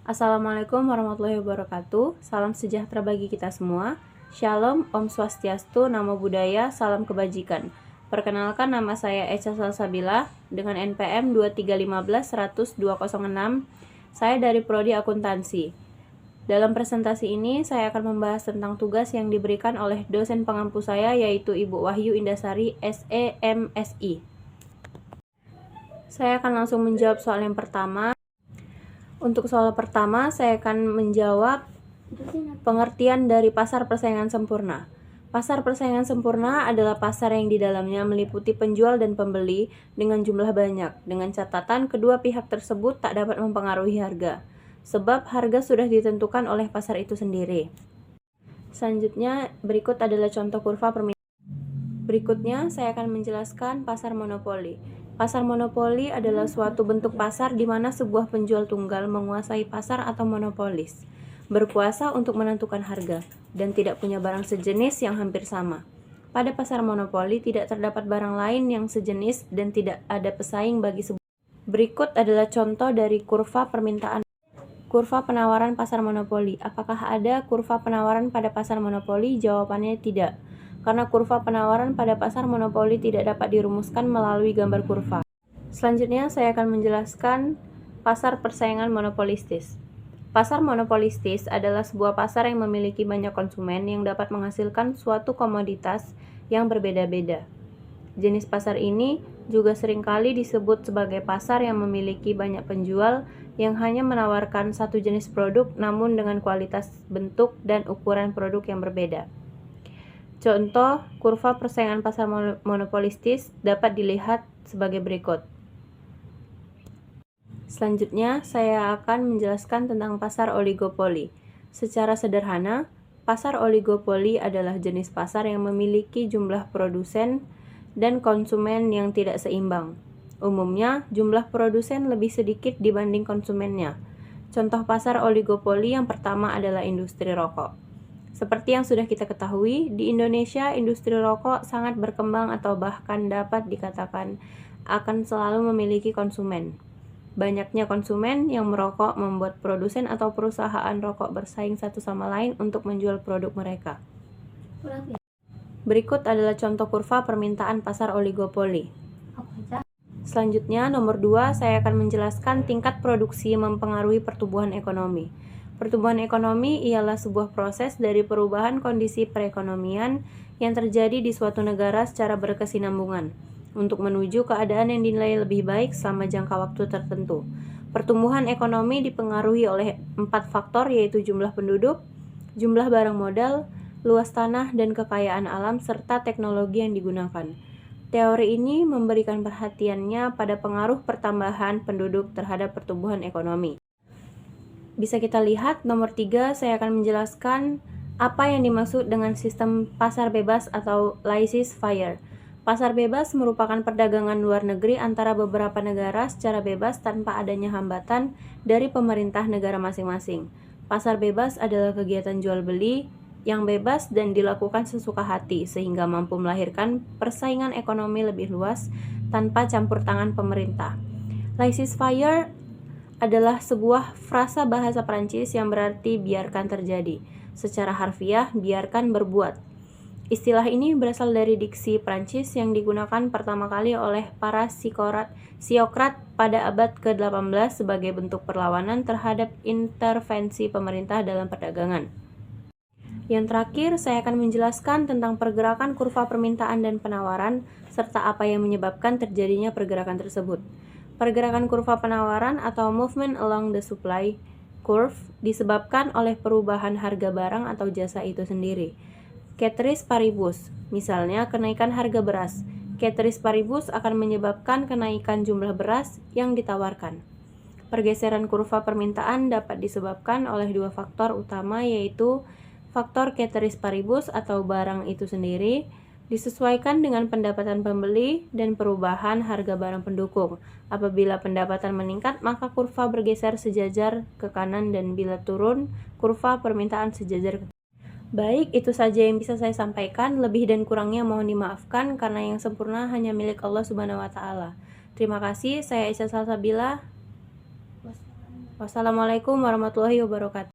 Assalamualaikum warahmatullahi wabarakatuh. Salam sejahtera bagi kita semua. Shalom, Om Swastiastu, Namo Buddhaya, salam kebajikan. Perkenalkan, nama saya Echa Salsabila dengan NPM 2315-100-206. Saya dari Prodi Akuntansi. Dalam presentasi ini, saya akan membahas tentang tugas yang diberikan oleh dosen pengampu saya, yaitu Ibu Wahyu Indasari, SE MSI. Saya akan langsung menjawab soal yang pertama. Untuk soal pertama, saya akan menjawab pengertian dari pasar persaingan sempurna. Pasar persaingan sempurna adalah pasar yang di dalamnya meliputi penjual dan pembeli dengan jumlah banyak, dengan catatan kedua pihak tersebut tak dapat mempengaruhi harga, sebab harga sudah ditentukan oleh pasar itu sendiri. Selanjutnya, berikut adalah contoh kurva permintaan. Berikutnya, saya akan menjelaskan pasar monopoli. Pasar monopoli adalah suatu bentuk pasar di mana sebuah penjual tunggal menguasai pasar atau monopolis, berkuasa untuk menentukan harga, dan tidak punya barang sejenis yang hampir sama. Pada pasar monopoli tidak terdapat barang lain yang sejenis dan tidak ada pesaing bagi sebuah. Berikut adalah contoh dari kurva permintaan. Kurva penawaran pasar monopoli. Apakah ada kurva penawaran pada pasar monopoli? Jawabannya tidak. Karena kurva penawaran pada pasar monopoli tidak dapat dirumuskan melalui gambar kurva. Selanjutnya, saya akan menjelaskan pasar persaingan monopolistis. Pasar monopolistis adalah sebuah pasar yang memiliki banyak konsumen yang dapat menghasilkan suatu komoditas yang berbeda-beda. Jenis pasar ini juga seringkali disebut sebagai pasar yang memiliki banyak penjual yang hanya menawarkan satu jenis produk namun dengan kualitas, bentuk, dan ukuran produk yang berbeda. Contoh kurva persaingan pasar monopolistis dapat dilihat sebagai berikut. Selanjutnya, saya akan menjelaskan tentang pasar oligopoli. Secara sederhana, pasar oligopoli adalah jenis pasar yang memiliki jumlah produsen dan konsumen yang tidak seimbang. Umumnya, jumlah produsen lebih sedikit dibanding konsumennya. Contoh pasar oligopoli yang pertama adalah industri rokok. Seperti yang sudah kita ketahui, di Indonesia industri rokok sangat berkembang atau bahkan dapat dikatakan akan selalu memiliki konsumen. Banyaknya konsumen yang merokok membuat produsen atau perusahaan rokok bersaing satu sama lain untuk menjual produk mereka. Berikut adalah contoh kurva permintaan pasar oligopoli. Selanjutnya, nomor 2, saya akan menjelaskan tingkat produksi mempengaruhi pertumbuhan ekonomi. Pertumbuhan ekonomi ialah sebuah proses dari perubahan kondisi perekonomian yang terjadi di suatu negara secara berkesinambungan untuk menuju keadaan yang dinilai lebih baik selama jangka waktu tertentu. Pertumbuhan ekonomi dipengaruhi oleh 4 faktor, yaitu jumlah penduduk, jumlah barang modal, luas tanah, dan kekayaan alam, serta teknologi yang digunakan. Teori ini memberikan perhatiannya pada pengaruh pertambahan penduduk terhadap pertumbuhan ekonomi. Bisa kita lihat, nomor 3, saya akan menjelaskan apa yang dimaksud dengan sistem pasar bebas atau laissez-faire. Pasar bebas merupakan perdagangan luar negeri antara beberapa negara secara bebas tanpa adanya hambatan dari pemerintah negara masing-masing. Pasar bebas adalah kegiatan jual beli yang bebas dan dilakukan sesuka hati sehingga mampu melahirkan persaingan ekonomi lebih luas tanpa campur tangan pemerintah. Laissez-faire adalah sebuah frasa bahasa Prancis yang berarti biarkan terjadi. Secara harfiah, biarkan berbuat. Istilah ini berasal dari diksi Prancis yang digunakan pertama kali oleh para psiokrat pada abad ke-18 sebagai bentuk perlawanan terhadap intervensi pemerintah dalam perdagangan. Yang terakhir, saya akan menjelaskan tentang pergerakan kurva permintaan dan penawaran serta apa yang menyebabkan terjadinya pergerakan tersebut. Pergerakan kurva penawaran atau movement along the supply curve disebabkan oleh perubahan harga barang atau jasa itu sendiri. Ceteris paribus, misalnya kenaikan harga beras. Ceteris paribus akan menyebabkan kenaikan jumlah beras yang ditawarkan. Pergeseran kurva permintaan dapat disebabkan oleh 2 faktor utama, yaitu faktor ceteris paribus atau barang itu sendiri disesuaikan dengan pendapatan pembeli dan perubahan harga barang pendukung. Apabila pendapatan meningkat, maka kurva bergeser sejajar ke kanan, dan bila turun, kurva permintaan sejajar ke kanan. Baik, itu saja yang bisa saya sampaikan. Lebih dan kurangnya mohon dimaafkan karena yang sempurna hanya milik Allah Subhanahu wa taala. Terima kasih. Saya Echa Salsabila. Wassalamualaikum warahmatullahi wabarakatuh.